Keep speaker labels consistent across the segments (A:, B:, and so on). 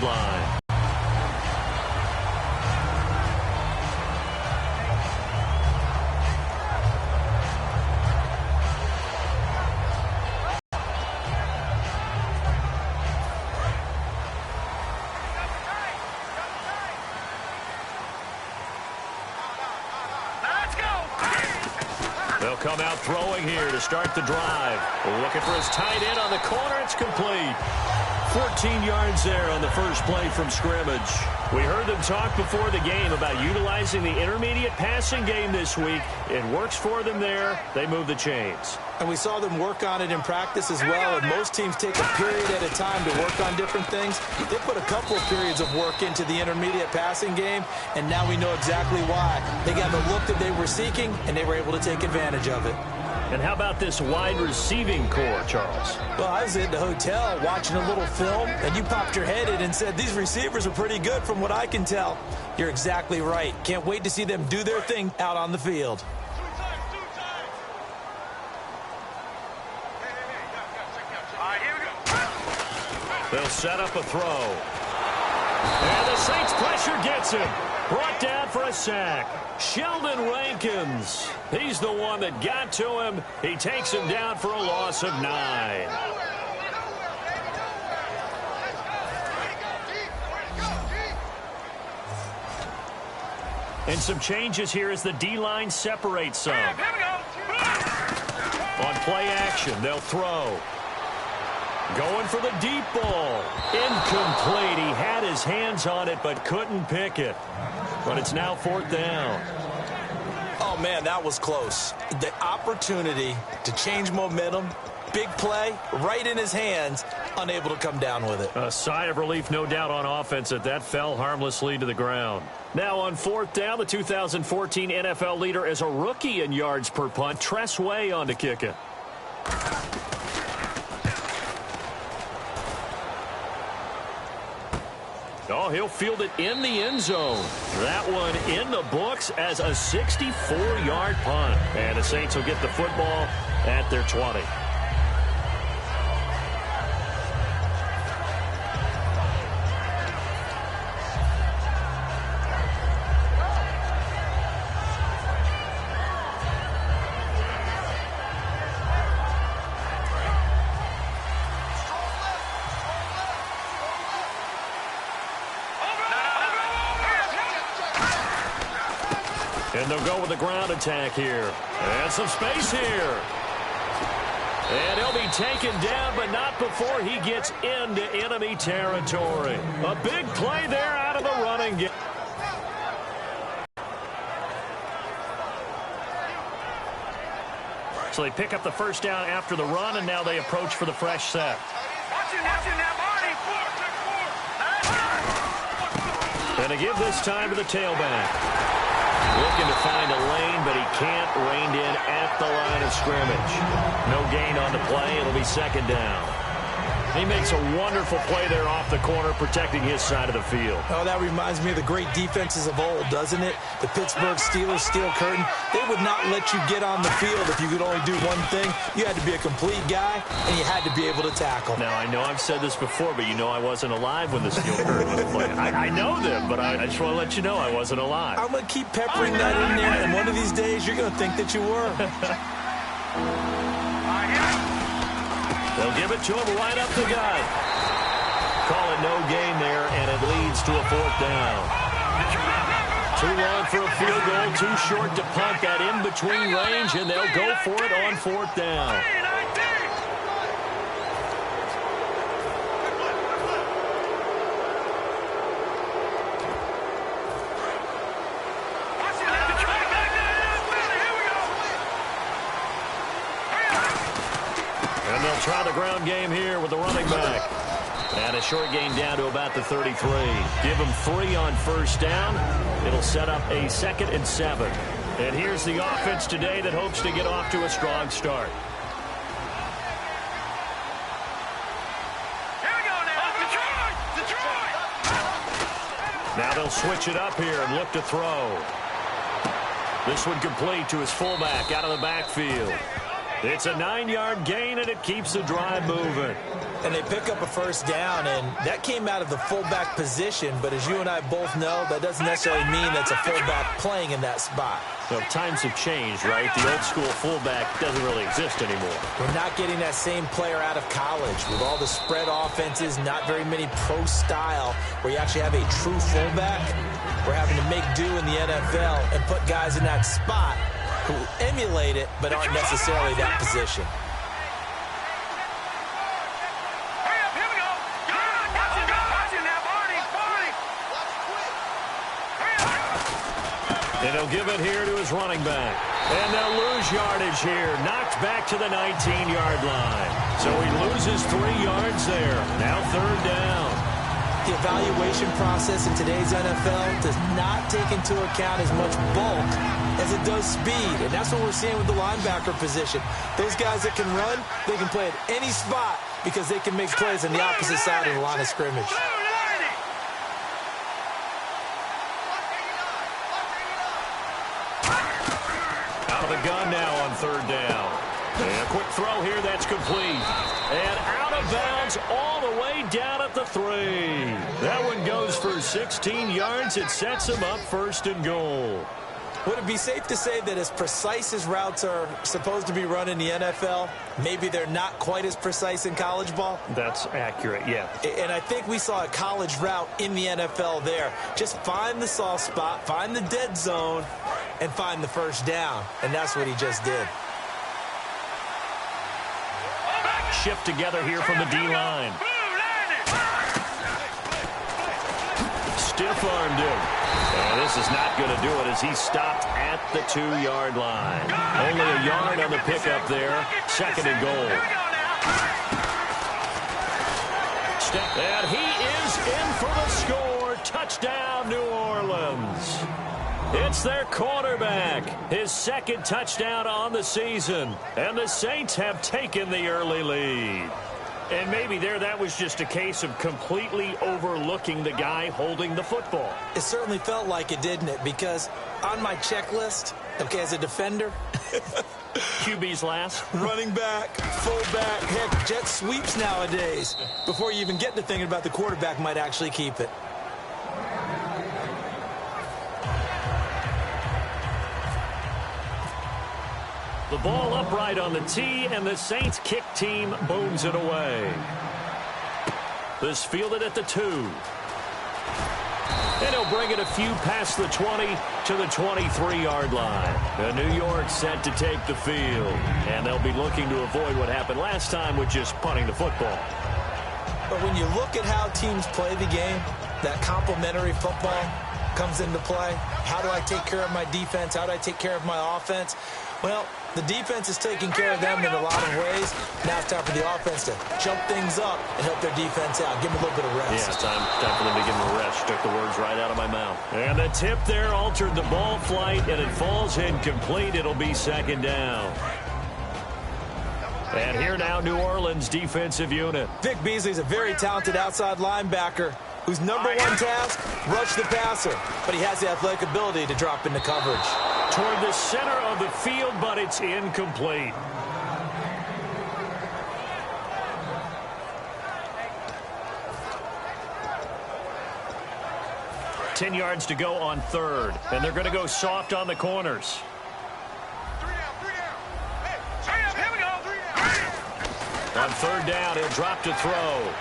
A: sideline. They'll come out throwing here to start the drive. Looking for his tight end on the corner. It's complete. 14 yards there on the first play from scrimmage. We heard them talk before the game about utilizing the intermediate passing game this week. It works for them there. They move the chains.
B: And we saw them work on it in practice as well. And most teams take a period at a time to work on different things. They put a couple of periods of work into the intermediate passing game, and now we know exactly why. They got the look that they were seeking, and they were able to take advantage of it.
A: And how about this wide receiving core, Charles?
B: Well, I was in the hotel watching a little film, and you popped your head in and said, these receivers are pretty good from what I can tell. You're exactly right. Can't wait to see them do their thing out on the field.
A: They'll set up a throw. And the Saints pressure gets him. Brought down for a sack. Sheldon Rankins. He's the one that got to him. He takes him down for a loss of 9. And some changes here as the D-line separates some. On play action, they'll throw. Going for the deep ball. Incomplete. He had his hands on it but couldn't pick it. But it's now 4th down.
B: Oh, man, that was close. The opportunity to change momentum, big play, right in his hands, unable to come down with it.
A: A sigh of relief, no doubt, on offense that fell harmlessly to the ground. Now on 4th down, the 2014 NFL leader is a rookie in yards per punt. Tress Way on to kick it. Oh, he'll field it in the end zone. That one in the books as a 64-yard punt. And the Saints will get the football at their 20. And they'll go with the ground attack here. And some space here. And he'll be taken down, but not before he gets into enemy territory. A big play there out of the running game. So they pick up the first down after the run, and now they approach for the fresh set. And they give this time to the tailback. Looking to find a lane, but he can't. Reined in at the line of scrimmage. No gain on the play. It'll be 2nd down. He makes a wonderful play there off the corner, protecting his side of the field.
B: Oh, that reminds me of the great defenses of old, doesn't it? The Pittsburgh Steelers, steel curtain. They would not let you get on the field if you could only do one thing. You had to be a complete guy, and you had to be able to tackle.
A: Now, I know I've said this before, but you know I wasn't alive when the steel curtain was playing. I know them, but I just want to let you know I wasn't alive.
B: I'm going to keep peppering that in there, and one of these days you're going to think that you were.
A: They'll give it to him right up the gut. Call it no gain there, and it leads to a 4th down. Too long for a field goal, too short to punt that in-between range, and they'll go for it on 4th down. And they'll try the ground game here with the running back. And a short gain down to about the 33. Give them 3 on first down. It'll set up a 2nd and 7. And here's the offense today that hopes to get off to a strong start.
C: Here we go now. Detroit!
A: Now they'll switch it up here and look to throw. This one complete to his fullback out of the backfield. It's a 9-yard gain, and it keeps the drive moving.
B: And they pick up a first down, and that came out of the fullback position. But as you and I both know, that doesn't necessarily mean that's a fullback playing in that spot.
A: Well, times have changed, right? The old school fullback doesn't really exist anymore.
B: We're not getting that same player out of college with all the spread offenses, not very many pro style where you actually have a true fullback. We're having to make do in the NFL and put guys in that spot who emulate it but aren't necessarily that position.
A: And he'll give it here to his running back. And they'll lose yardage here. Knocked back to the 19-yard line. So he loses 3 yards there. Now third down.
B: The evaluation process in today's NFL does not take into account as much bulk as it does speed. And that's what we're seeing with the linebacker position. Those guys that can run, they can play at any spot because they can make plays on the opposite side of the line of scrimmage.
A: Gun now on third down. And a quick throw here that's complete. And out of bounds all the way down at the 3. That one goes for 16 yards. It sets him up first and goal.
B: Would it be safe to say that as precise as routes are supposed to be run in the NFL, maybe they're not quite as precise in college ball?
A: That's accurate, yeah.
B: And I think we saw a college route in the NFL there. Just find the soft spot, find the dead zone, and find the first down. And that's what he just did.
A: Shift together here from the D-line. Stiff-armed him. And this is not going to do it as he stopped at the 2-yard line. Only a yard on the pickup there. Second and goal. And he is in for the score. Touchdown, New Orleans. It's their quarterback. His second touchdown on the season. And the Saints have taken the early lead. And maybe that was just a case of completely overlooking the guy holding the football.
B: It certainly felt like it, didn't it? Because on my checklist, okay, as a defender,
A: QB's last.
B: Running back, fullback, heck, jet sweeps nowadays. Before you even get to thinking about the quarterback might actually keep it.
A: The ball upright on the tee, and the Saints kick team booms it away. This fielded at the 2. And he'll bring it a few past the 20 to the 23-yard line. And New York set to take the field. And they'll be looking to avoid what happened last time with just punting the football.
B: But when you look at how teams play the game, that complementary football comes into play. How do I take care of my defense? How do I take care of my offense? Well, the defense is taking care of them in a lot of ways. Now it's time for the offense to jump things up and help their defense out. Give them a little bit of rest.
A: Yeah, time for them to give them a rest. Took the words right out of my mouth. And the tip there altered the ball flight, and it falls incomplete. It'll be second down. And here now, New Orleans defensive unit.
B: Vic Beasley's a very talented outside linebacker whose number one task, rush the passer. But he has the athletic ability to drop into coverage.
A: Toward the center of the field, but it's incomplete. Ten yards to go on third, and they're going to go soft on the corners. On third down, he'll drop to throw.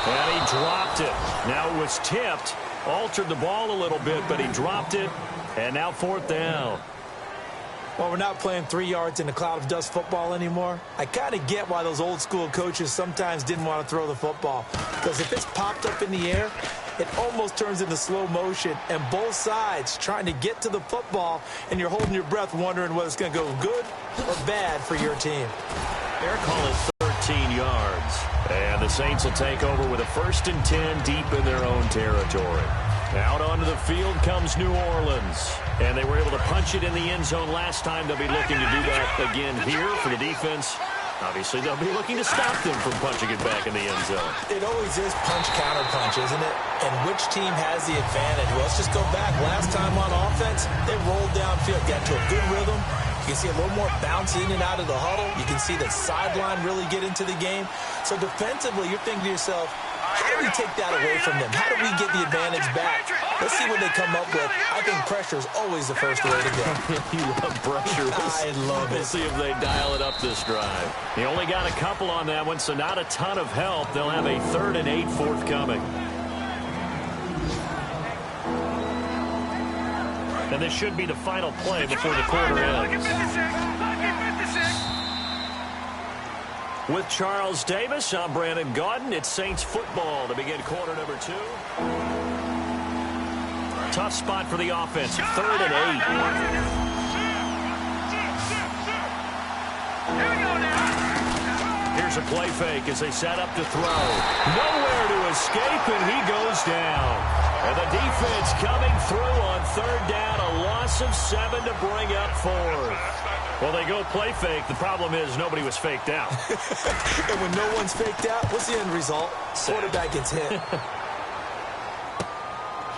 A: And he dropped it. Now it was tipped, altered the ball a little bit, but he dropped it. And now fourth down.
B: Well, we're not playing 3 yards in a cloud of dust football anymore. I kind of get why those old school coaches sometimes didn't want to throw the football. Because if it's popped up in the air, it almost turns into slow motion. And both sides trying to get to the football, and you're holding your breath wondering whether it's going to go good or bad for your team.
A: Their call is 13 yards. And the Saints will take over with a 1st and 10 deep in their own territory. Out onto the field comes New Orleans. And they were able to punch it in the end zone last time. They'll be looking to do that again here for the defense. Obviously, they'll be looking to stop them from punching it back in the end zone.
B: It always is punch-counter-punch, isn't it? And which team has the advantage? Well, let's just go back. Last time on offense, they rolled downfield, got to a good rhythm, You can see a little more bounce in and out of the huddle. You can see the sideline really get into the game. So defensively, you're thinking to yourself, how do we take that away from them? How do we get the advantage back? Let's see what they come up with. I think pressure is always the first way to go.
A: You love pressure.
B: I love it.
A: We'll see if they dial it up this drive. He only got a couple on that one, so not a ton of help. They'll have a 3rd and 8 forthcoming. And this should be the final play before the quarter ends. With Charles Davis, I'm Brandon Gaudin. It's Saints football to begin quarter number 2. Tough spot for the offense. 3rd and 8. Here's a play fake as they set up to throw. Nowhere to escape, and he goes down. And the defense coming through on 3rd down. A loss of 7 to bring up 4th. Well, they go play fake. The problem is nobody was faked out.
B: And when no one's faked out, what's the end result? Quarterback gets hit.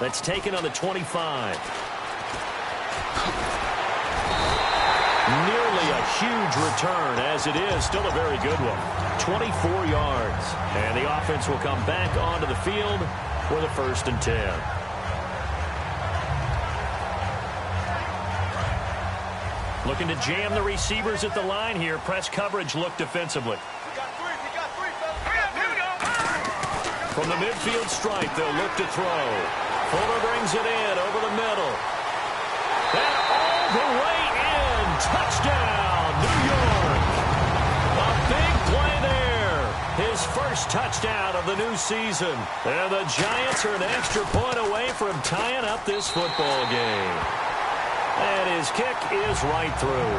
A: That's taken on the 25. Nearly a huge return, as it is. Still a very good one. 24 yards. And the offense will come back onto the field for the 1st and 10. Looking to jam the receivers at the line here. Press coverage look defensively. From the midfield stripe, they'll look to throw. Fuller brings it in over the middle. And all the way in. Touchdown, New York. A big play there. His first touchdown of the new season. And the Giants are an extra point away from tying up this football game. And his kick is right through.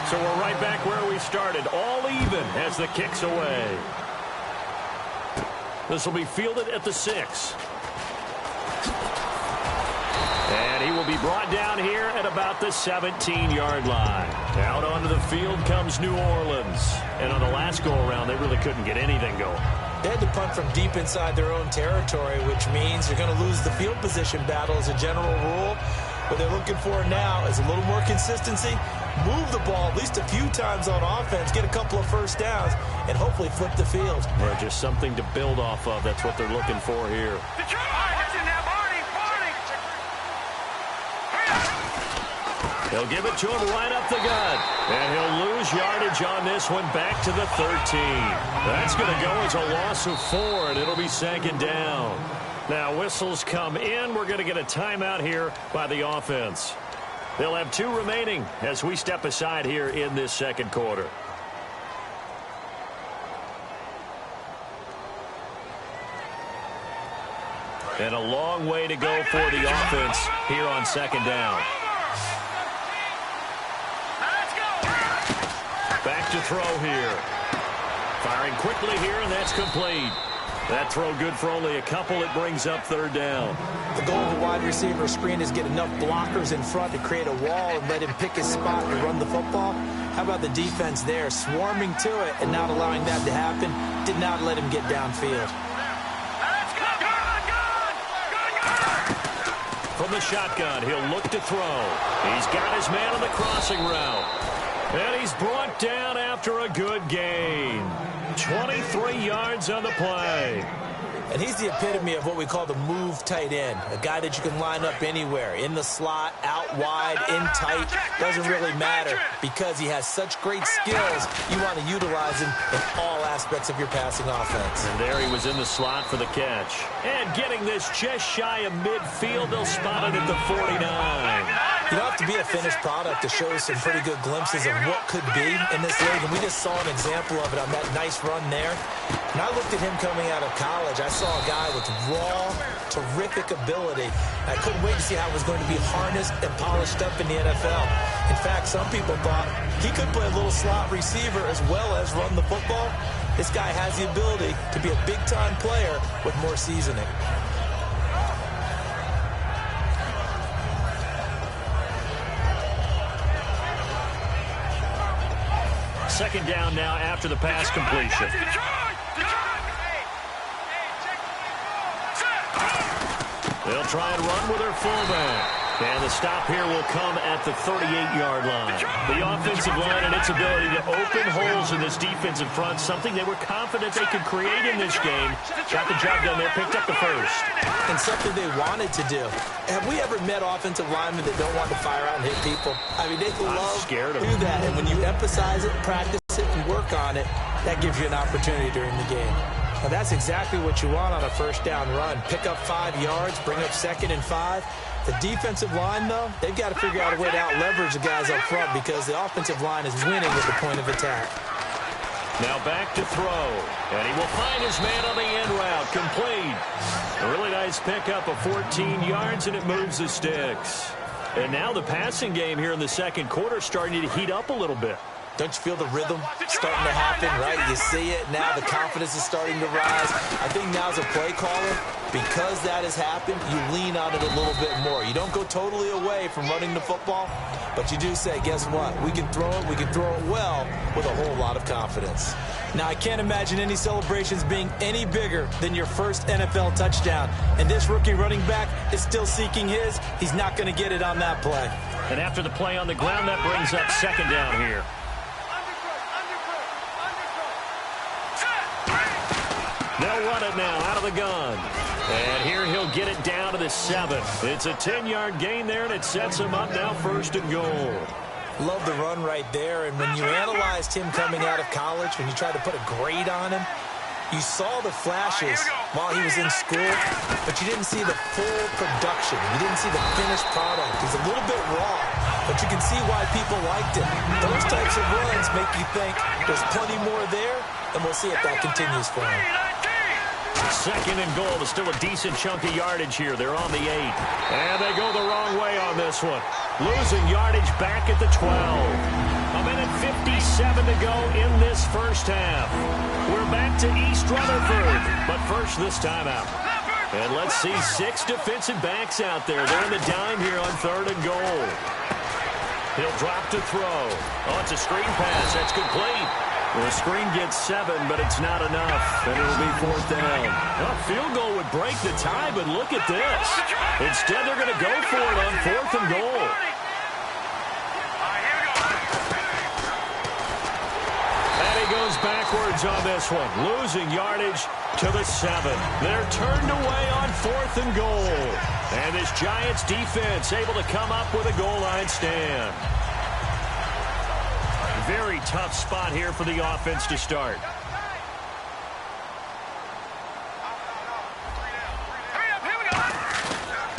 A: So we're right back where we started. All even as the kick's away. This will be fielded at the 6. And he will be brought down here at about the 17-yard line. Out onto the field comes New Orleans. And on the last go-around, they really couldn't get anything going.
B: They had to punt from deep inside their own territory, which means you're going to lose the field position battle as a general rule. What they're looking for now is a little more consistency, move the ball at least a few times on offense, get a couple of first downs, and hopefully flip the field.
A: Or just something to build off of. That's what they're looking for here. He'll give it to him right up the gut. And he'll lose yardage on this one back to the 13. That's going to go as a loss of 4, and it'll be 2nd down. Now whistles come in. We're going to get a timeout here by the offense. They'll have 2 remaining as we step aside here in this 2nd quarter. And a long way to go for the offense here on 2nd down. Back to throw here. Firing quickly here, and that's complete. That throw good for only a couple. It brings up 3rd down.
B: The goal of a wide receiver screen is get enough blockers in front to create a wall and let him pick his spot and run the football. How about the defense there, swarming to it and not allowing that to happen? Did not let him get downfield.
A: From the shotgun, he'll look to throw. He's got his man on the crossing route. And he's brought down after a good gain. 23 yards on the play.
B: And he's the epitome of what we call the move tight end. A guy that you can line up anywhere. In the slot, out wide, in tight. Doesn't really matter because he has such great skills. You want to utilize him in all aspects of your passing offense.
A: And there he was in the slot for the catch. And getting this just shy of midfield. They'll spot it at the 49.
B: You don't have to be a finished product to show some pretty good glimpses of what could be in this league. And we just saw an example of it on that nice run there. When I looked at him coming out of college, I saw a guy with raw, terrific ability. I couldn't wait to see how it was going to be harnessed and polished up in the NFL. In fact, some people thought he could play a little slot receiver as well as run the football. This guy has the ability to be a big-time player with more seasoning.
A: Second down now after the pass completion. They'll try and run with their fullback. And the stop here will come at the 38-yard line. The offensive line and its ability to open holes in this defensive front, something they were confident they could create in this game. Got the job done there, picked up the first.
B: And something they wanted to do. Have we ever met offensive linemen that don't want to fire out and hit people? I mean, they love to do that. And when you emphasize it, practice it, and work on it, that gives you an opportunity during the game. And that's exactly what you want on a first down run. Pick up 5 yards, bring up 2nd and 5. The defensive line, though, they've got to figure out a way to out-leverage the guys up front because the offensive line is winning at the point of attack.
A: Now back to throw. And he will find his man on the end route. Complete. A really nice pickup of 14 yards, and it moves the sticks. And now the passing game here in the second quarter starting to heat up a little bit.
B: Don't you feel the rhythm starting to happen, right? You see it now. The confidence is starting to rise. I think now as a play caller, because that has happened, you lean on it a little bit more. You don't go totally away from running the football, but you do say, guess what? We can throw it. We can throw it well with a whole lot of confidence. Now, I can't imagine any celebrations being any bigger than your first NFL touchdown. And this rookie running back is still seeking his. He's not going to get it on that play.
A: And after the play on the ground, that brings up second down here. They'll run it now out of the gun. And here he'll get it down to the 7. It's a 10-yard gain there, and it sets him up now 1st and goal.
B: Love the run right there. And when you analyzed him coming out of college, when you tried to put a grade on him, you saw the flashes while he was in school, but you didn't see the full production. You didn't see the finished product. He's a little bit raw, but you can see why people liked him. Those types of runs make you think there's plenty more there, and we'll see if that continues for him.
A: 2nd and goal. There's still a decent chunk of yardage here. They're on the 8. And they go the wrong way on this one. Losing yardage back at the 12. A minute 57 to go in this first half. We're back to East Rutherford, but first this time out. And let's see 6 defensive backs out there. They're in the dime here on 3rd and goal. He'll drop to throw. Oh, it's a screen pass. That's complete. Well, the screen gets 7, but it's not enough, and it'll be 4th down. Well, a field goal would break the tie, but look at this. Instead, they're going to go for it on 4th and goal. And he goes backwards on this one, losing yardage to the 7. They're turned away on 4th and goal. And this Giants defense able to come up with a goal line stand. Very tough spot here for the offense to start.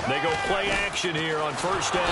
A: They go play action here on 1st down.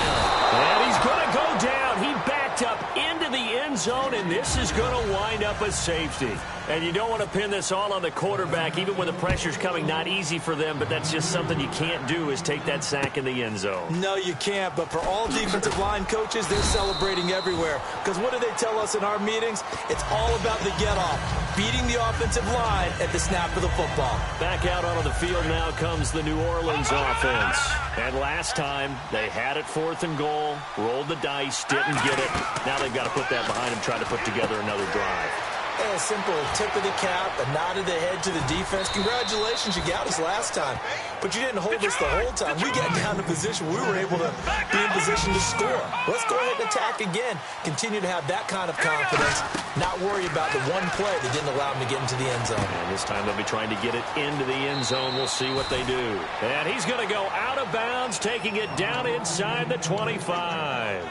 A: And he's going to go down. He backed up into the end zone, and this is going to wind up a safety. And you don't want to pin this all on the quarterback, even when the pressure's coming. Not easy for them, but that's just something you can't do is take that sack in the end zone.
B: No, you can't. But for all defensive line coaches, they're celebrating everywhere. Because what do they tell us in our meetings? It's all about the get-off, beating the offensive line at the snap of the football.
A: Back out onto the field now comes the New Orleans offense. And last time, they had it 4th and goal, rolled the dice, didn't get it. Now they've got to put that behind them, try to put together another drive.
B: A simple tip of the cap, a nod of the head to the defense. Congratulations, you got us last time. But you didn't hold us the whole time. We got down to position. We were able to be in position to score. Let's go ahead and attack again. Continue to have that kind of confidence. Not worry about the one play that didn't allow them to get into the end zone.
A: And this time they'll be trying to get it into the end zone. We'll see what they do. And he's going to go out of bounds, taking it down inside the 25.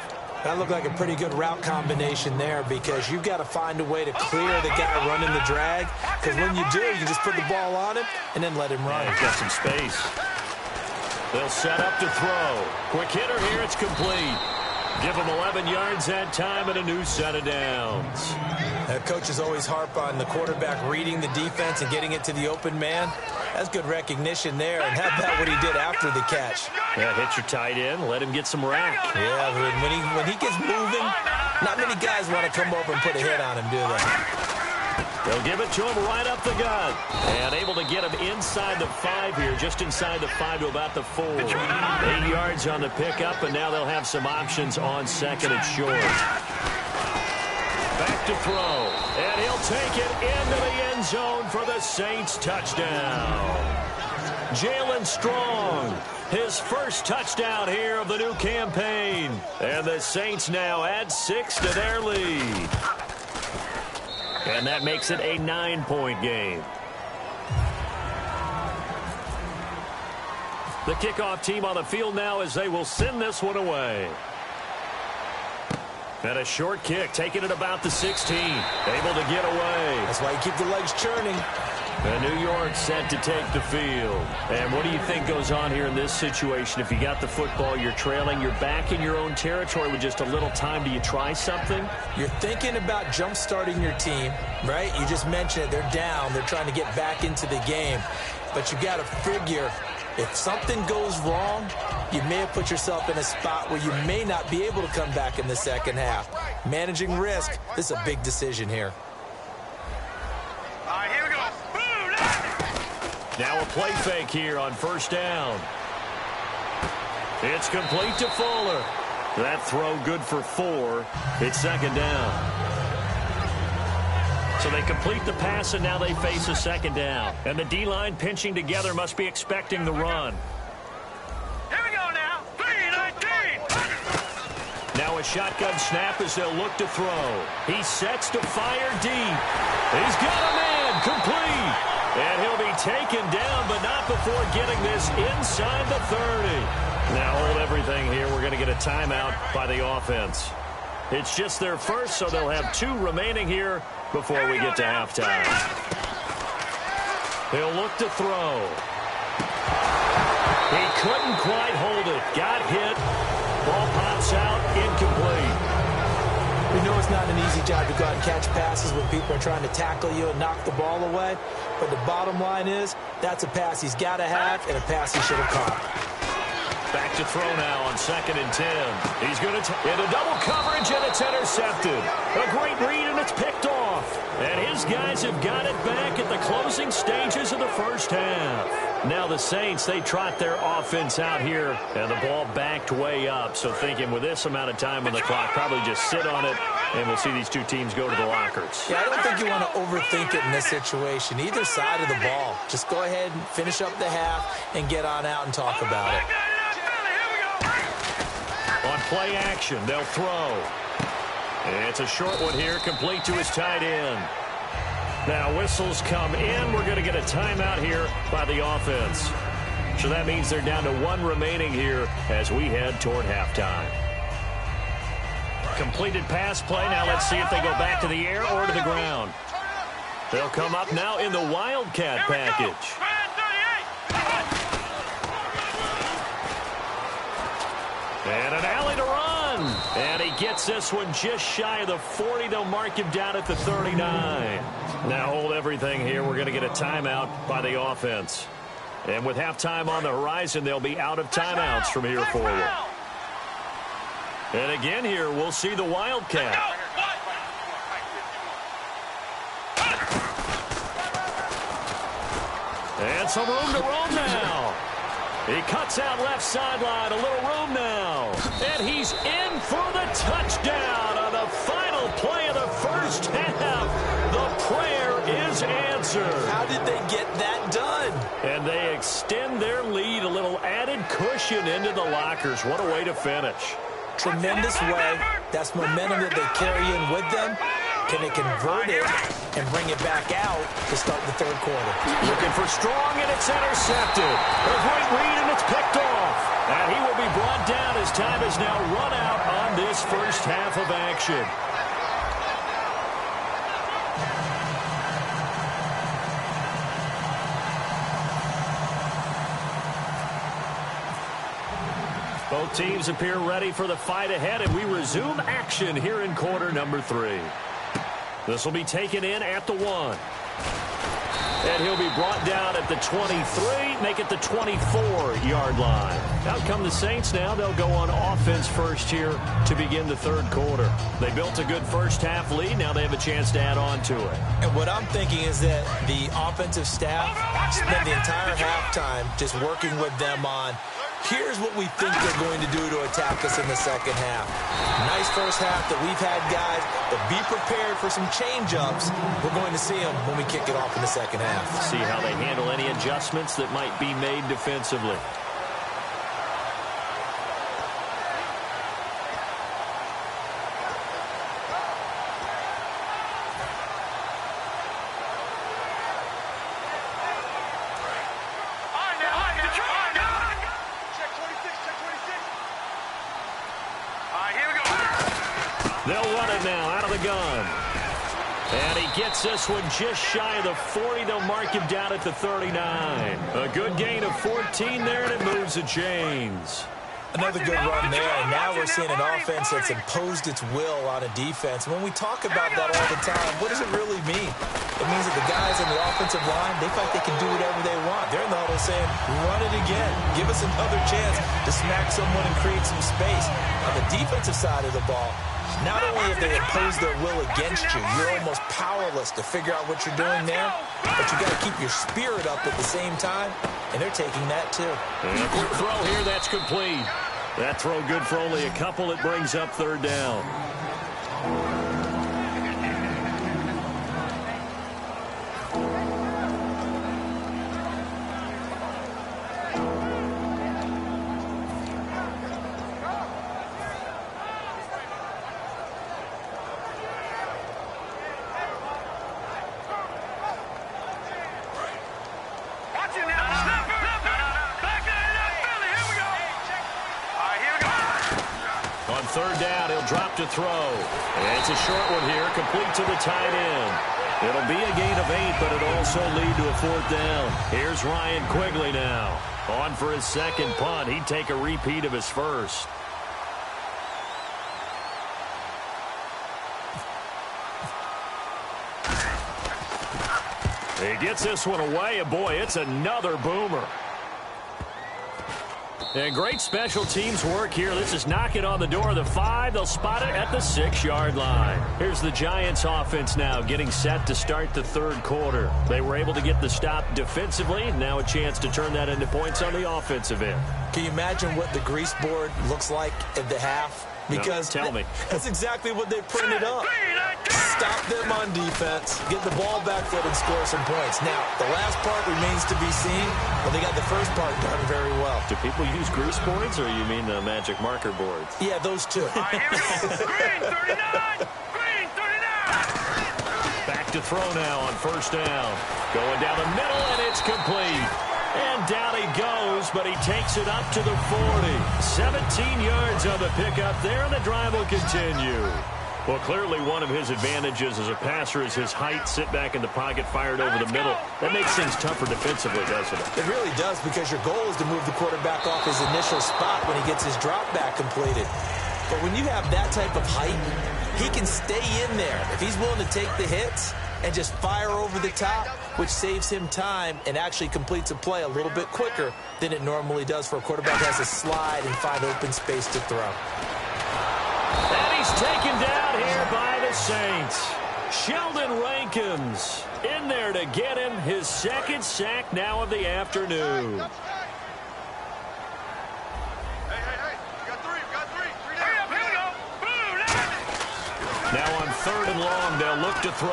B: That looked like a pretty good route combination there because you've got to find a way to clear the guy running the drag. Because when you do, you just put the ball on him and then let him run.
A: Yeah, he's got some space. They'll set up to throw. Quick hitter here. It's complete. Give him 11 yards that time and a new set of downs.
B: Coaches always harp on the quarterback reading the defense and getting it to the open man. That's good recognition there. And how about what he did after the catch?
A: Yeah, hit your tight end. Let him get some rack.
B: Yeah, when he gets moving, not many guys want to come over and put a hit on him, do they?
A: They'll give it to him right up the gut. And able to get him inside the 5 here, just inside the 5 to about the 4. 8 yards on the pickup, and now they'll have some options on 2nd and short. Back to throw. And he'll take it into the end zone for the Saints touchdown. Jalen Strong, his first touchdown here of the new campaign. And the Saints now add 6 to their lead. And that makes it a 9-point game. The kickoff team on the field now as they will send this one away. And a short kick, taking it about the 16. Able to get away.
B: That's why you keep the legs churning.
A: And New York set to take the field. And what do you think goes on here in this situation? If you got the football, you're trailing, you're back in your own territory with just a little time. Do you try something?
B: You're thinking about jump-starting your team, right? You just mentioned it. They're down. They're trying to get back into the game. But you got to figure, if something goes wrong, you may have put yourself in a spot where you may not be able to come back in the second half. Managing risk, this is a big decision here.
C: All right, here we go.
A: Now a play fake here on first down. It's complete to Fuller. That throw good for 4. It's second down. So they complete the pass, and now they face a second down. And the D-line pinching together must be expecting the run.
C: Here we go now. 3-19.
A: Now a shotgun snap as they'll look to throw. He sets to fire deep. He's got a man complete. And he'll be taken down, but not before getting this inside the 30. Now hold everything here. We're going to get a timeout by the offense. It's just their first, so they'll have 2 remaining here before we get to halftime. He'll look to throw. He couldn't quite hold it. Got hit. Ball pops out, incomplete.
B: We know it's not an easy job to go out and catch passes when people are trying to tackle you and knock the ball away. But the bottom line is, that's a pass he's got to have and a pass he should have caught.
A: Back to throw now on 2nd and 10. He's going to into double coverage, and it's intercepted. A great read, and it's picked off. And his guys have got it back at the closing stages of the first half. Now the Saints, they trot their offense out here, and the ball backed way up. So thinking with this amount of time on the clock, probably just sit on it, and we'll see these 2 teams go to the lockers.
B: Yeah, I don't think you want to overthink it in this situation. Either side of the ball. Just go ahead and finish up the half and get on out and talk about it.
A: On play action, they'll throw. It's a short one here, complete to his tight end. Now whistles come in. We're going to get a timeout here by the offense. So that means they're down to 1 remaining here as we head toward halftime. Completed pass play. Now let's see if they go back to the air or to the ground. They'll come up now in the Wildcat package. And an alley to run. And he gets this one just shy of the 40. They'll mark him down at the 39. Now hold everything here. We're going to get a timeout by the offense. And with halftime on the horizon, they'll be out of timeouts from here forward. And again here, we'll see the Wildcat. And some room to roam now. He cuts out left sideline, a little room now. And he's in for the touchdown on the final play of the first half. The prayer is answered.
B: How did they get that done?
A: And they extend their lead, a little added cushion into the lockers. What a way to finish.
B: Tremendous way. That's momentum that they carry in with them. Can they convert it and bring it back out to start the 3rd quarter?
A: Looking for Strong, and it's intercepted. A great read, and it's picked off. And he will be brought down as time has now run out on this first half of action. Both teams appear ready for the fight ahead, and we resume action here in quarter number 3. This will be taken in at the 1. And he'll be brought down at the 23, make it the 24-yard line. Out come the Saints now. They'll go on offense first here to begin the 3rd quarter. They built a good first half lead. Now they have a chance to add on to it.
B: And what I'm thinking is that the offensive staff spent the entire halftime just working with them on Here's what we think they're going to do to attack us in the second half. Nice first half that we've had, guys, but be prepared for some change-ups. We're going to see them when we kick it off in the second half.
A: See how they handle any adjustments that might be made defensively. They'll run it now out of the gun. And he gets this one just shy of the 40. They'll mark him down at the 39. A good gain of 14 there, and it moves the chains.
B: Another good run there, and now we're seeing an offense that's imposed its will on a defense. When we talk about that all the time, what does it really mean? It means that the guys on the offensive line, they feel like they can do whatever they want. They're in the huddle saying, run it again. Give us another chance to smack someone and create some space. On the defensive side of the ball, not only have they imposed their will against you, you're almost powerless to figure out what you're doing there, but you got to keep your spirit up at the same time, and they're taking that too.
A: And a quick throw here, that's complete. That throw good for only a couple. It brings up third down. Third down, he'll drop to throw. And it's a short one here, complete to the tight end. It'll be a gain of 8, but it'll also lead to a fourth down. Here's Ryan Quigley now. On for his second punt. He'd take a repeat of his first. He gets this one away, and boy, it's another boomer. And great special teams work here. This is knocking on the door of the 5. They'll spot it at the 6-yard line. Here's the Giants offense now getting set to start the third quarter. They were able to get the stop defensively. Now a chance to turn that into points on the offensive end.
B: Can you imagine what the grease board looks like at the half? Because
A: no, tell me.
B: That's exactly what they printed up. Stop them on defense, get the ball back foot, and score some points. Now, the last part remains to be seen, but they got the first part done very well.
A: Do people use grease boards, or you mean the magic marker boards?
B: Yeah, those two.
C: All right, here we go. Green 39! Green 39!
A: Back to throw now on first down. Going down the middle, and it's complete. And down he goes, but he takes it up to the 40. 17 yards on the pickup there, and the drive will continue. Well, clearly one of his advantages as a passer is his height. Sit back in the pocket, fired over the middle. That makes things tougher defensively, doesn't it?
B: It really does, because your goal is to move the quarterback off his initial spot when he gets his drop back completed. But when you have that type of height, he can stay in there. If he's willing to take the hits and just fire over the top, which saves him time and actually completes a play a little bit quicker than it normally does for a quarterback who has to slide and find open space to throw.
A: And he's taken down here by the Saints. Sheldon Rankins in there to get him his second sack now of the afternoon. Now on third and long, they'll look to throw.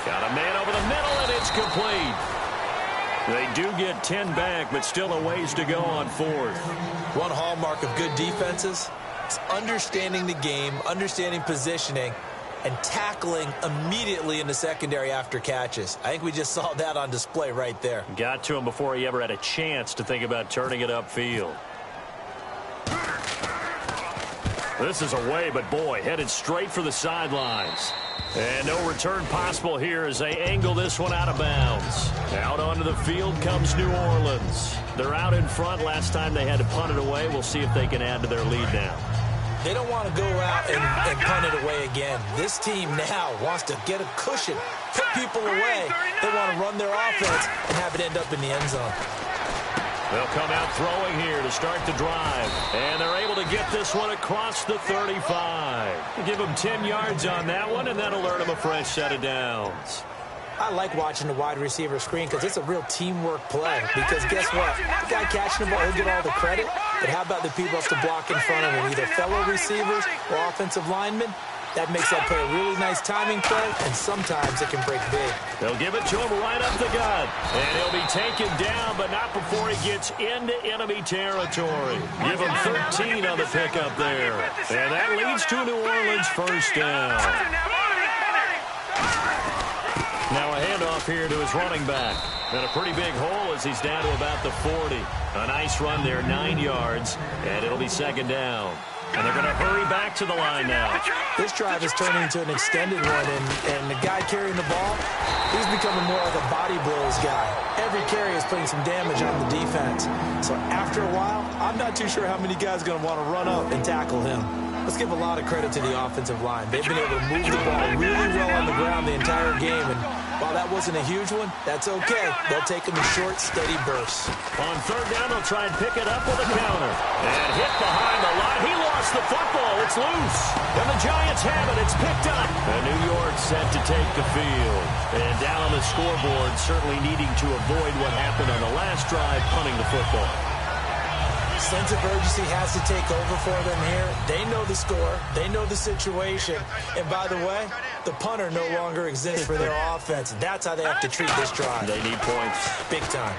A: Got a man over the middle, and it's complete. They do get 10 back, but still a ways to go on fourth.
B: One hallmark of good defenses is understanding the game, understanding positioning, and tackling immediately in the secondary after catches. I think we just saw that on display right there.
A: Got to him before he ever had a chance to think about turning it upfield. This is away, but boy, headed straight for the sidelines. And no return possible here as they angle this one out of bounds. Out onto the field comes New Orleans. They're out in front. Last time they had to punt it away. We'll see if they can add to their lead now.
B: They don't want to go out and punt it away again. This team now wants to get a cushion, put people away. They want to run their offense and have it end up in the end zone.
A: They'll come out throwing here to start the drive. And they're able to get this one across the 35. Give them 10 yards on that one, and that'll earn them a fresh set of downs.
B: I like watching the wide receiver screen because it's a real teamwork play. Because guess what? The guy catching the ball, he'll get all the credit. But how about the people have to block in front of him, either fellow receivers or offensive linemen? That makes that play a really nice timing play, and sometimes it can break big.
A: They'll give it to him right up the gut. And he'll be taken down, but not before he gets into enemy territory. Give him 13 on the pickup there. And that leads to New Orleans first down. Now a handoff here to his running back. And a pretty big hole as he's down to about the 40. A nice run there, 9 yards, and it'll be second down. And they're going to hurry back to the line now.
B: This drive is turning into an extended one, and the guy carrying the ball, he's becoming more like a body blows guy. Every carry is putting some damage on the defense. So after a while, I'm not too sure how many guys are going to want to run up and tackle him. Let's give a lot of credit to the offensive line. They've been able to move the ball really well on the ground the entire game, and while that wasn't a huge one, that's okay. They'll take them in short, steady bursts.
A: On third down, they'll try and pick it up with a counter. And hit behind the line. He lost the football. It's loose. And the Giants have it. It's picked up. And New York set to take the field. And down on the scoreboard, certainly needing to avoid what happened on the last drive, punting the football.
B: Sense of urgency has to take over for them here. They know the score. They know the situation. And by the way, the punter no longer exists for their offense. That's how they have to treat this drive.
A: They need points.
B: Big time.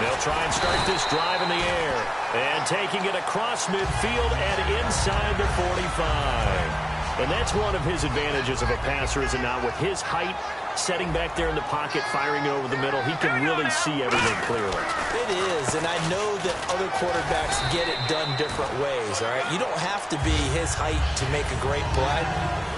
A: They'll try and start this drive in the air. And taking it across midfield and inside the 45. And that's one of his advantages of a passer, is it not? With his height, setting back there in the pocket, firing it over the middle, he can really see everything clearly.
B: It is, and I know that other quarterbacks get it done different ways, all right? You don't have to be his height to make a great play,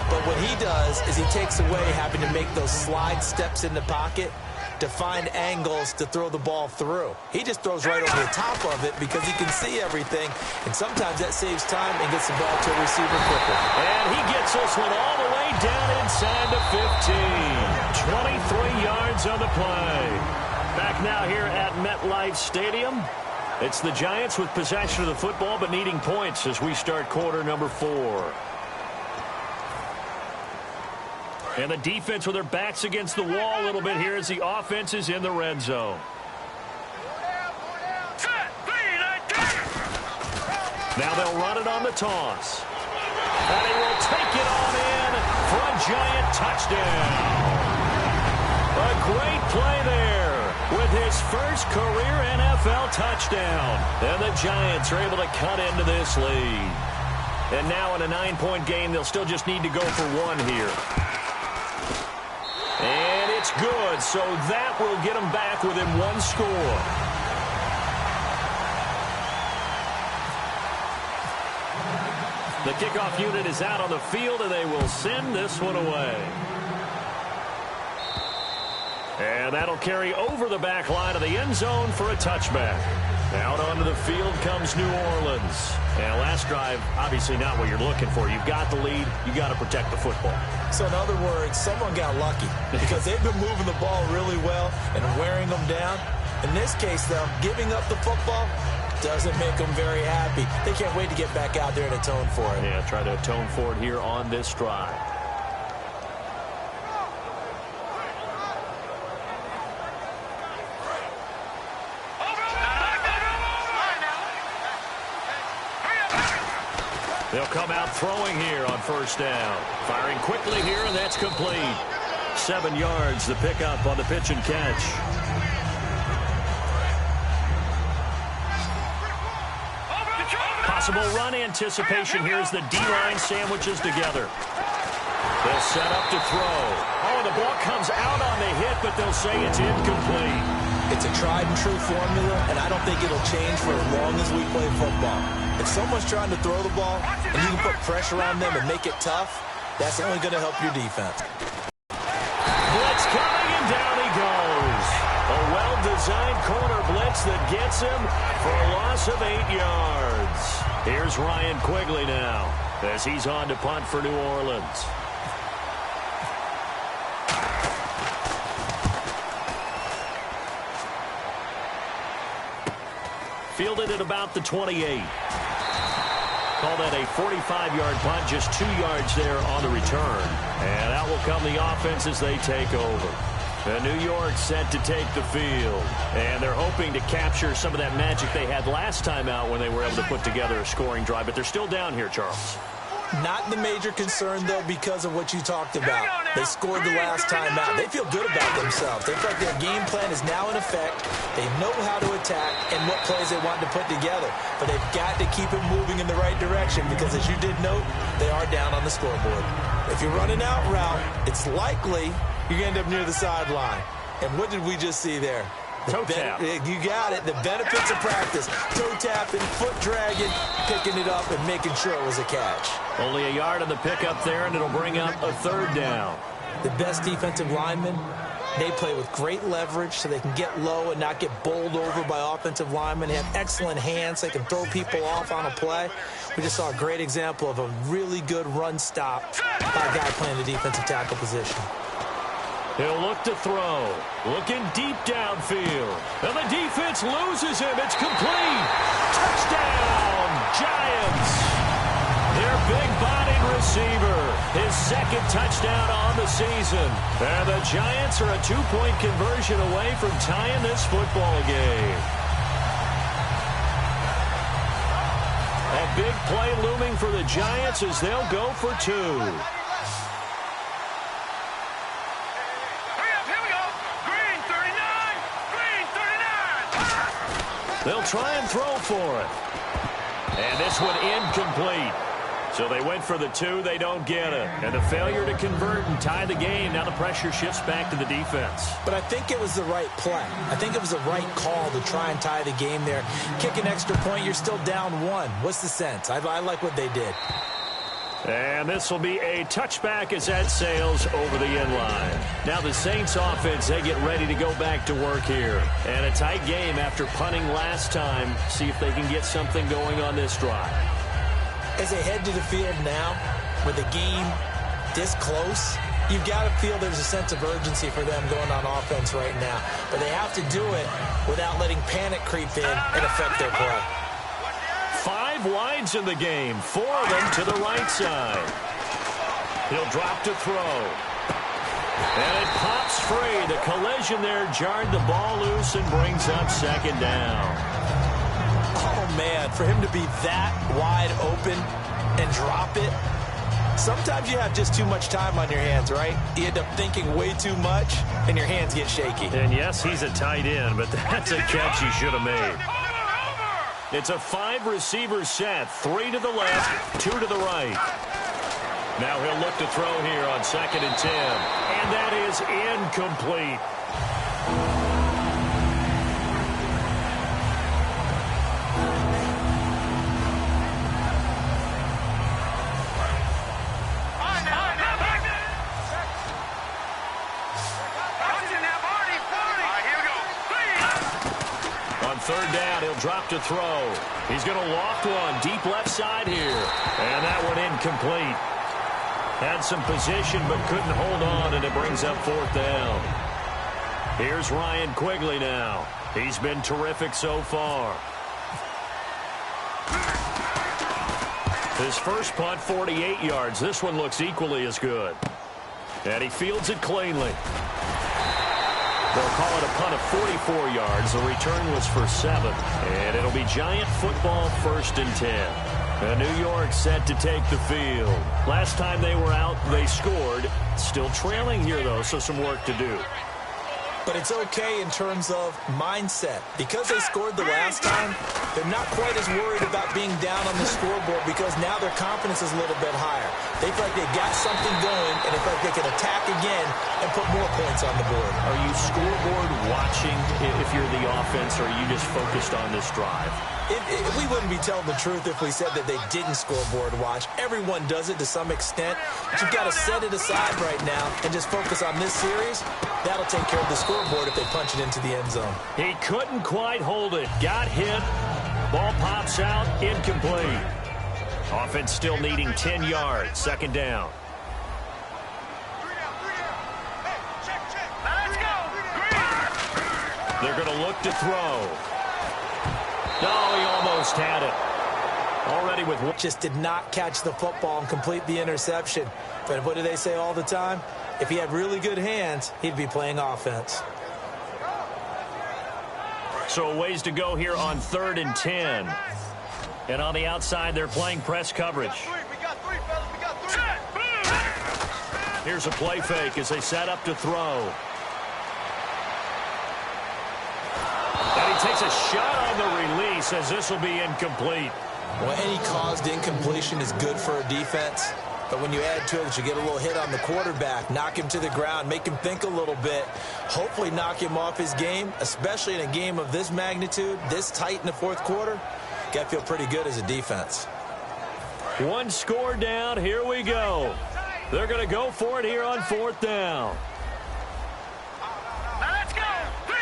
B: but what he does is he takes away having to make those slide steps in the pocket to find angles to throw the ball through. He just throws right over the top of it because he can see everything, and sometimes that saves time and gets the ball to a receiver quicker.
A: And he gets this one all the way down inside the 15. 23 yards on the play. Back now here at MetLife Stadium. It's the Giants with possession of the football but needing points as we start quarter number 4. And the defense with their backs against the wall a little bit here as the offense is in the red zone. Now they'll run it on the toss. And he will take it on in for a Giant touchdown. A great play there with his first career NFL touchdown. And the Giants are able to cut into this lead. And now in a 9-point game, they'll still just need to go for one here. And it's good, so that will get them back within one score. The kickoff unit is out on the field, and they will send this one away. And that'll carry over the back line of the end zone for a touchback. Out onto the field comes New Orleans. And last drive, obviously not what you're looking for. You've got the lead. You've got to protect the football.
B: So in other words, someone got lucky because they've been moving the ball really well and wearing them down. In this case, though, giving up the football doesn't make them very happy. They can't wait to get back out there and atone for it.
A: Yeah, try to atone for it here on this drive. They'll come out throwing here on first down. Firing quickly here, and that's complete. 7 yards, the pickup on the pitch and catch. Possible run anticipation here as the D-line sandwiches together. They'll set up to throw. Oh, the ball comes out on the hit, but they'll say it's incomplete.
B: It's a tried-and-true formula, and I don't think it'll change for as long as we play football. If someone's trying to throw the ball and you can put pressure on them and make it tough, that's only going to help your defense.
A: Blitz coming, and down he goes. A well-designed corner blitz that gets him for a loss of 8 yards. Here's Ryan Quigley now as he's on to punt for New Orleans. Fielded at about the 28. Call that a 45-yard punt, just 2 yards there on the return. And out will come the offense as they take over. And New York set to take the field. And they're hoping to capture some of that magic they had last time out when they were able to put together a scoring drive. But they're still down here, Charles.
B: Not the major concern, though, because of what you talked about. They scored the last time out. They feel good about themselves. They feel like their game plan is now in effect. They know how to attack and what plays they want to put together. But they've got to keep it moving in the right direction because, as you did note, they are down on the scoreboard. If you're running out route, it's likely you're going to end up near the sideline. And what did we just see there?
A: Toe tap.
B: You got it. The benefits of practice. Toe tapping, foot dragging, picking it up, and making sure it was a catch.
A: Only a yard on the pickup there, and it'll bring up a 3rd down.
B: The best defensive linemen, they play with great leverage so they can get low and not get bowled over by offensive linemen. They have excellent hands. They can throw people off on a play. We just saw a great example of a really good run stop by a guy playing the defensive tackle position.
A: He'll look to throw. Looking deep downfield. And the defense loses him. It's complete. Touchdown, Giants. Their big-bodied receiver. His 2nd touchdown on the season. And the Giants are a 2-point conversion away from tying this football game. A big play looming for the Giants as they'll go for 2. They'll try and throw for it. And this one incomplete. So they went for the 2. They don't get it. And the failure to convert and tie the game. Now the pressure shifts back to the defense.
B: But I think it was the right play. I think it was the right call to try and tie the game there. Kick an extra point. You're still down 1. What's the sense? I like what they did.
A: And this will be a touchback as that sails over the end line. Now the Saints offense, they get ready to go back to work here. And a tight game after punting last time. See if they can get something going on this drive.
B: As they head to the field now, with the game this close, you've got to feel there's a sense of urgency for them going on offense right now. But they have to do it without letting panic creep in and affect their play.
A: 5 wides in the game, 4 of them to the right side. He'll drop to throw. And it pops free. The collision there jarred the ball loose and brings up 2nd down.
B: Oh, man, for him to be that wide open and drop it, sometimes you have just too much time on your hands, right? You end up thinking way too much, and your hands get shaky.
A: And, yes, he's a tight end, but that's a catch he should have made. It's a 5-receiver set, 3 to the left, 2 to the right. Now he'll look to throw here on 2nd and 10, and that is incomplete. On 3rd down, he'll drop to throw. He's going to loft one deep left side here. And that one incomplete. Had some position but couldn't hold on, and it brings up 4th down. Here's Ryan Quigley now. He's been terrific so far. His first punt, 48 yards. This one looks equally as good. And he fields it cleanly. They'll call it a punt of 44 yards. The return was for 7. And it'll be Giant football, 1st and 10. And New York set to take the field. Last time they were out, they scored. Still trailing here, though, so some work to do.
B: But it's okay in terms of mindset. Because they scored the last time, they're not quite as worried about being down on the scoreboard because now their confidence is a little bit higher. They feel like they got something going, and they feel like they can attack again and put more points on the board.
A: Are you scoreboard watching if you're the offense, or are you just focused on this drive?
B: We wouldn't be telling the truth if we said that they didn't scoreboard watch. Everyone does it to some extent. But you've got to set it aside right now and just focus on this series. That'll take care of the scoreboard if they punch it into the end zone.
A: He couldn't quite hold it. Got hit. Ball pops out. Incomplete. Offense still needing 10 yards. 2nd down. They're going to look to throw. No, he almost had it. Already with one.
B: Just did not catch the football and complete the interception. But what do they say all the time? If he had really good hands, he'd be playing offense.
A: So a ways to go here on 3rd and 10. And on the outside, they're playing press coverage. Here's a play fake as they set up to throw. And he takes a shot on the release as this will be incomplete.
B: Well, any caused incompletion is good for a defense. But when you add to it, you get a little hit on the quarterback, knock him to the ground, make him think a little bit, hopefully knock him off his game, especially in a game of this magnitude, this tight in the fourth quarter. Got to feel pretty good as a defense.
A: One score down. Here we go. They're going to go for it here on 4th down.
C: Now let's go. 3-19.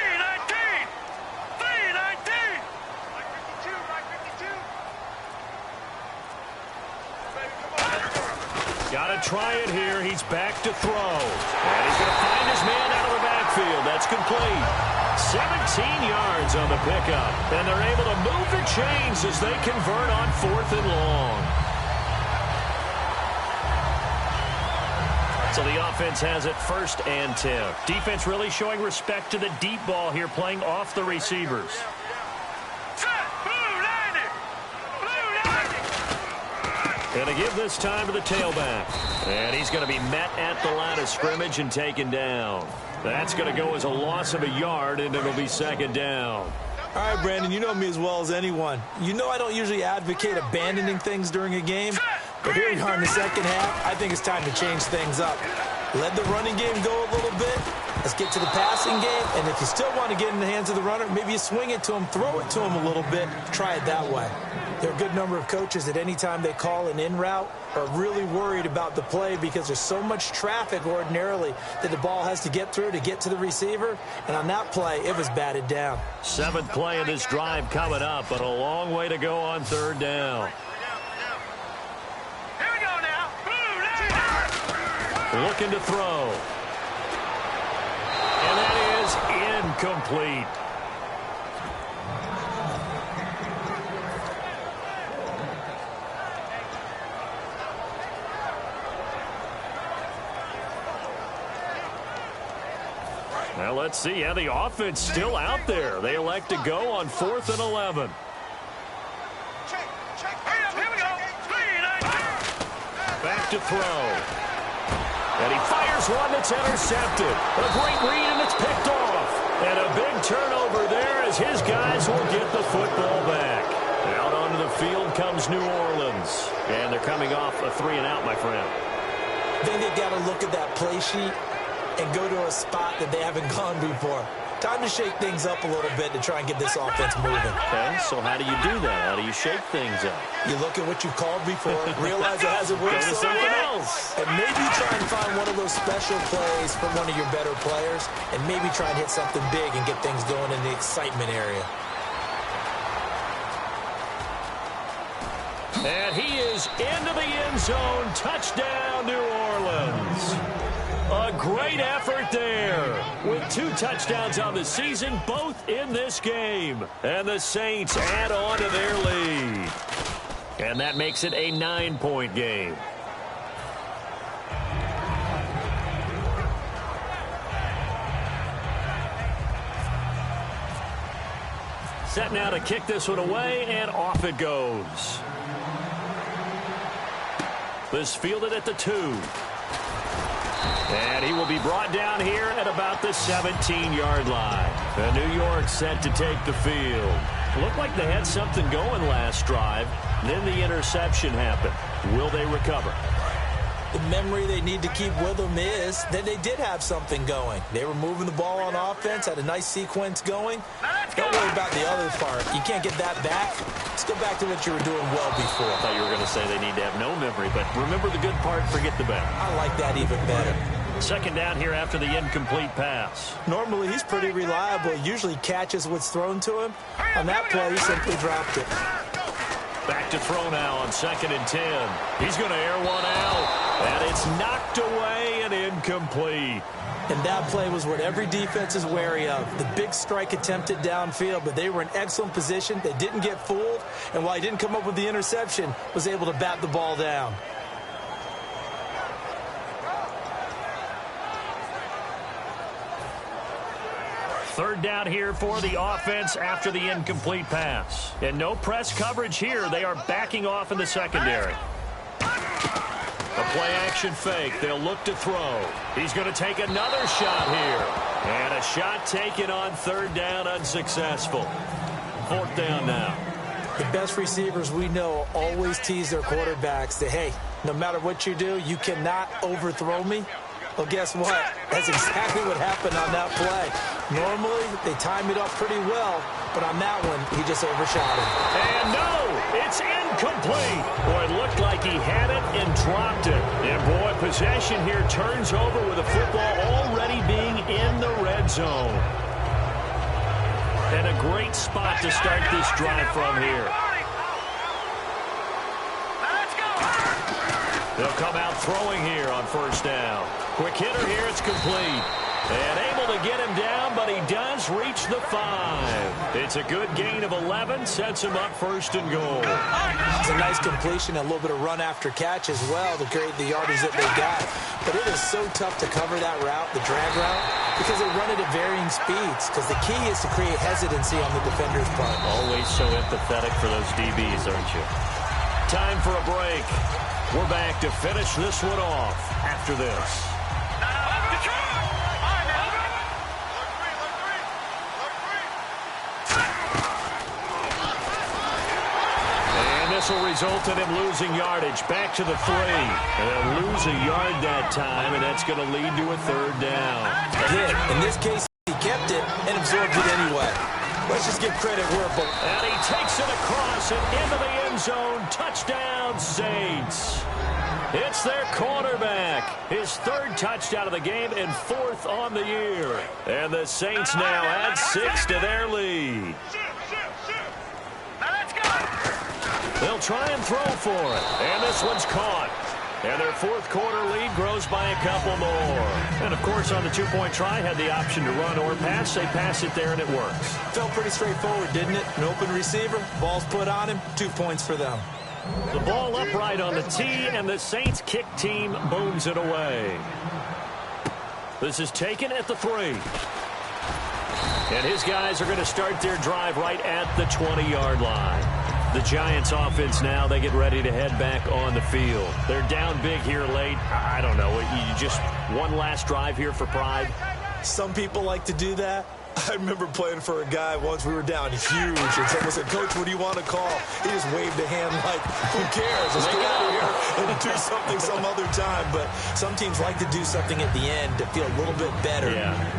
C: 3-19.
A: Got to try it here. He's back to throw. And he's going to find his man out of the backfield. That's complete. 17 yards on the pickup. And they're able to move the chains as they convert on 4th and long. So the offense has it 1st and 10. Defense really showing respect to the deep ball here, playing off the receivers. Going to give this time to the tailback. And he's going to be met at the line of scrimmage and taken down. That's going to go as a loss of a yard, and it'll be 2nd down.
B: All right, Brandon, you know me as well as anyone. You know I don't usually advocate abandoning things during a game. But here we are in the second half. I think it's time to change things up. Let the running game go a little bit. Let's get to the passing game. And if you still want to get in the hands of the runner, maybe you swing it to him, throw it to him a little bit. Try it that way. There are a good number of coaches that any time they call an in route are really worried about the play because there's so much traffic ordinarily that the ball has to get through to get to the receiver. And on that play, it was batted down.
A: 7th play of this drive coming up, but a long way to go on 3rd down.
C: Here we go now.
A: Looking to throw. And that is incomplete. Now let's see how the offense still out there. They elect to go on 4th and 11.
C: Here we go. 3-19.
A: Back to throw. And he fires one that's intercepted. A great read, and it's picked off. And a big turnover there as his guys will get the football back. Out onto the field comes New Orleans. And they're coming off a 3-and-out, my friend.
B: Then they've got to look at that play sheet and go to a spot that they haven't gone before. Time to shake things up a little bit to try and get this offense moving.
A: Okay, so how do you do that? How do you shake things up?
B: You look at what you've called before, realize it hasn't worked
A: Go to
B: so
A: something
B: well,
A: else.
B: and maybe try and find one of those special plays from one of your better players, and maybe try and hit something big and get things going in the excitement area.
A: And he is into the end zone. Touchdown, New Orleans. A great effort there with 2 touchdowns on the season, both in this game. And the Saints add on to their lead. And that makes it a 9-point game. Set now to kick this one away, and off it goes. This fielded at the 2. And he will be brought down here at about the 17-yard line. And New York set to take the field. Looked like they had something going last drive. Then the interception happened. Will they recover?
B: The memory they need to keep with them is that they did have something going. They were moving the ball on offense, had a nice sequence going. Don't worry about the other part. You can't get that back. Let's go back to what you were doing well before.
A: I thought you were going to say they need to have no memory, but remember the good part, forget the bad.
B: I like that even better.
A: 2nd down here after the incomplete pass.
B: Normally, he's pretty reliable. He usually catches what's thrown to him. On that play, he simply dropped it.
A: Back to throw now on 2nd and 10. He's going to air one out, and it's knocked away and incomplete.
B: And that play was what every defense is wary of. The big strike attempted downfield, but they were in excellent position. They didn't get fooled, and while he didn't come up with the interception, was able to bat the ball down.
A: Third down here for the offense after the incomplete pass. And no press coverage here. They are backing off in the secondary. A play-action fake. They'll look to throw. He's going to take another shot here. And a shot taken on 3rd down, unsuccessful. 4th down now.
B: The best receivers we know always tease their quarterbacks that, hey, no matter what you do, you cannot overthrow me. Well, guess what? That's exactly what happened on that play. Normally, they time it up pretty well, but on that one, he just overshot it.
A: And no, it's incomplete. Boy, it looked like he had it and dropped it. And, boy, possession here turns over with the football already being in the red zone. And a great spot to start this drive from here. They'll come out throwing here on 1st down. Quick hitter here, it's complete. And able to get him down, but he does reach the 5. It's a good gain of 11, sets him up 1st and goal.
B: It's a nice completion, a little bit of run after catch as well to create the yardage that they got. But it is so tough to cover that route, the drag route, because they run it at varying speeds. Because the key is to create hesitancy on the defender's part.
A: Always so empathetic for those DBs, aren't you? Time for a break. We're back to finish this one off after this. And this will result in him losing yardage back to the 3. And they'll lose a yard that time, and that's going to lead to a 3rd down.
B: Yeah, in this case, he kept it and absorbed it anyway. Let's just give credit where it belongs.
A: And he takes it across and into the end zone. Touchdown, Saints. It's their quarterback. His 3rd touchdown of the game and 4th on the year. And the Saints now add 6 to their lead. They'll try and throw for it. And this one's caught. And their 4th quarter lead grows by a couple more. And, of course, on the 2-point try, had the option to run or pass. They pass it there, and it works.
B: Felt pretty straightforward, didn't it? An open receiver, ball's put on him, 2 points for them.
A: The ball upright on the tee, and the Saints kick team booms it away. This is taken at the 3. And his guys are going to start their drive right at the 20-yard line. The Giants offense now, they get ready to head back on the field. They're down big here late. I don't know. You just one last drive here for pride?
B: Some people like to do that. I remember playing for a guy once. We were down huge, and someone said, "Coach, what do you want to call?" He just waved a hand like, "Who cares? Let's get out of here and do something some other time." But some teams like to do something at the end to feel a little bit better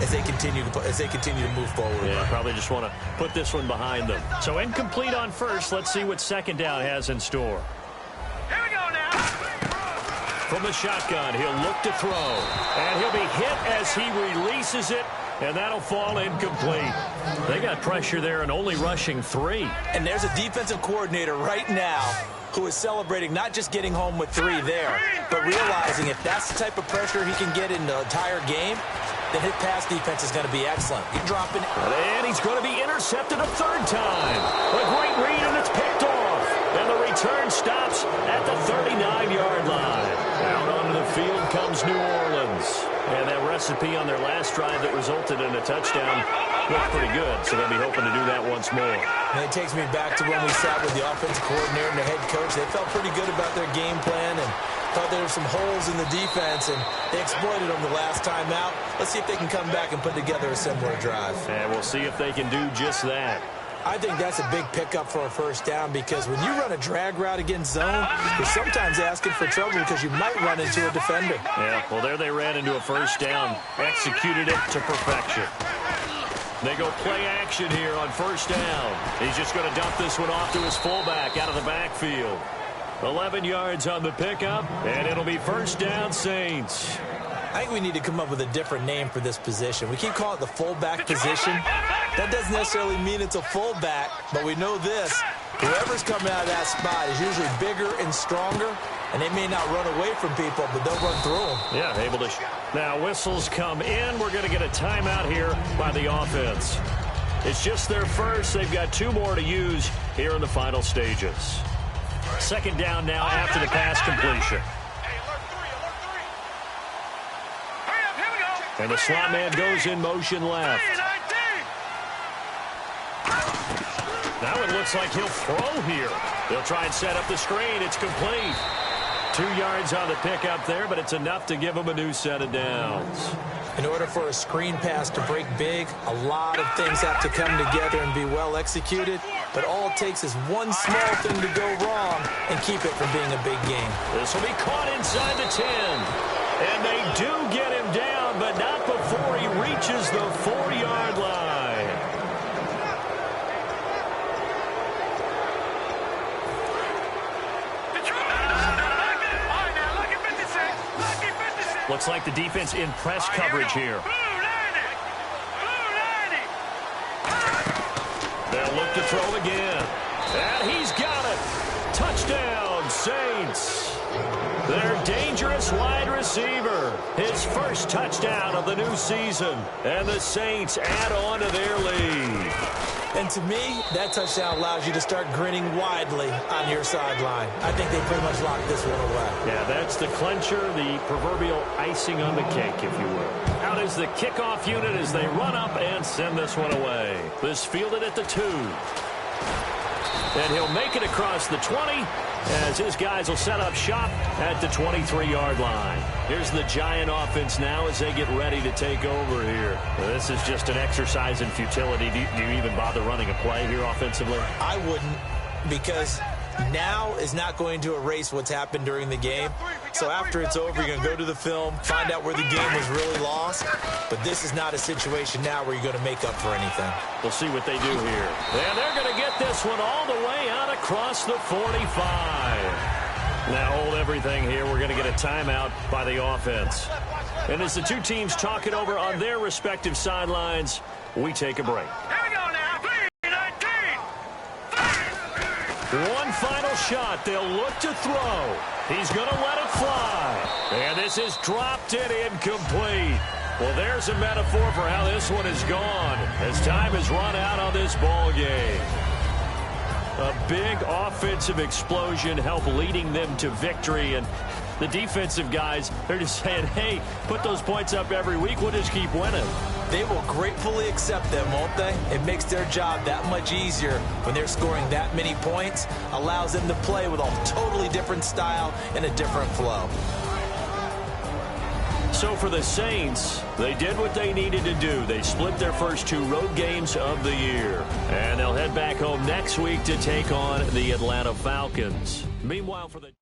B: as they continue to move forward.
A: Yeah, probably just want to put this one behind them. So incomplete on 1st. Let's see what 2nd down has in store.
C: Here we go now.
A: From the shotgun, he'll look to throw, and he'll be hit as he releases it. And that'll fall incomplete. They got pressure there and only rushing 3.
B: And there's a defensive coordinator right now who is celebrating not just getting home with 3 there, but realizing if that's the type of pressure he can get in the entire game, then his pass defense is going to be excellent. You're dropping it.
A: And he's going to be intercepted a 3rd time. A great read, and it's picked off. And the return stops at the 39-yard line. Out onto the field comes New Orleans. And that recipe on their last drive that resulted in a touchdown looked pretty good, so they'll be hoping to do that once more.
B: And it takes me back to when we sat with the offensive coordinator and the head coach. They felt pretty good about their game plan and thought there were some holes in the defense, and they exploited them the last time out. Let's see if they can come back and put together a similar drive.
A: And we'll see if they can do just that.
B: I think that's a big pickup for a 1st down, because when you run a drag route against zone, you're sometimes asking for trouble because you might run into a defender.
A: Yeah, well, there they ran into a 1st down, executed it to perfection. They go play action here on 1st down. He's just going to dump this one off to his fullback out of the backfield. 11 yards on the pickup, and it'll be 1st down, Saints.
B: I think we need to come up with a different name for this position. We keep calling it the fullback position. That doesn't necessarily mean it's a fullback, but we know this. Whoever's coming out of that spot is usually bigger and stronger, and they may not run away from people, but they'll run through them.
A: Yeah, able to. Now whistles come in. We're going to get a timeout here by the offense. It's just their first. They've got 2 more to use here in the final stages. Second down now after the pass completion. And the slot man goes in motion left. Now it looks like he'll throw here. They'll try and set up the screen. It's complete. 2 yards on the pickup there, but it's enough to give him a new set of downs.
B: In order for a screen pass to break big, a lot of things have to come together and be well executed. But all it takes is one small thing to go wrong and keep it from being a big game.
A: This will be caught inside the 10. And they do get him down, but not before he reaches the 4-yard line. Looks like the defense in press coverage here. They'll look to throw again. And he's got it. Touchdown, Saints. Their dangerous wide receiver. His first touchdown of the new season. And the Saints add on to their lead.
B: And to me, that touchdown allows you to start grinning widely on your sideline. I think they pretty much locked this one away.
A: Yeah, that's the clincher, the proverbial icing on the cake, if you will. Out is the kickoff unit as they run up and send this one away. This fielded at the 2. And he'll make it across the 20 as his guys will set up shop at the 23-yard line. Here's the Giant offense now as they get ready to take over here. This is just an exercise in futility. Do you even bother running a play here offensively?
B: I wouldn't, because now is not going to erase what's happened during the game. So after it's over, you're going to go to the film, find out where the game was really lost. But this is not a situation now where you're going to make up for anything.
A: We'll see what they do here. And they're going to get this one all the way out across the 45. Now hold everything here. We're going to get a timeout by the offense. And as the 2 teams talk it over on their respective sidelines, we take a break.
C: Here we go now. 3-19.
A: One final shot. They'll look to throw. He's going to let it fly. And this is dropped and incomplete. Well, there's a metaphor for how this one is gone as time has run out on this ball game. A big offensive explosion helped leading them to victory. And the defensive guys, they're just saying, hey, put those points up every week. We'll just keep winning.
B: They will gratefully accept them, won't they? It makes their job that much easier when they're scoring that many points. Allows them to play with a totally different style and a different flow.
A: So for the Saints, they did what they needed to do. They split their first 2 road games of the year. And they'll head back home next week to take on the Atlanta Falcons. Meanwhile, for the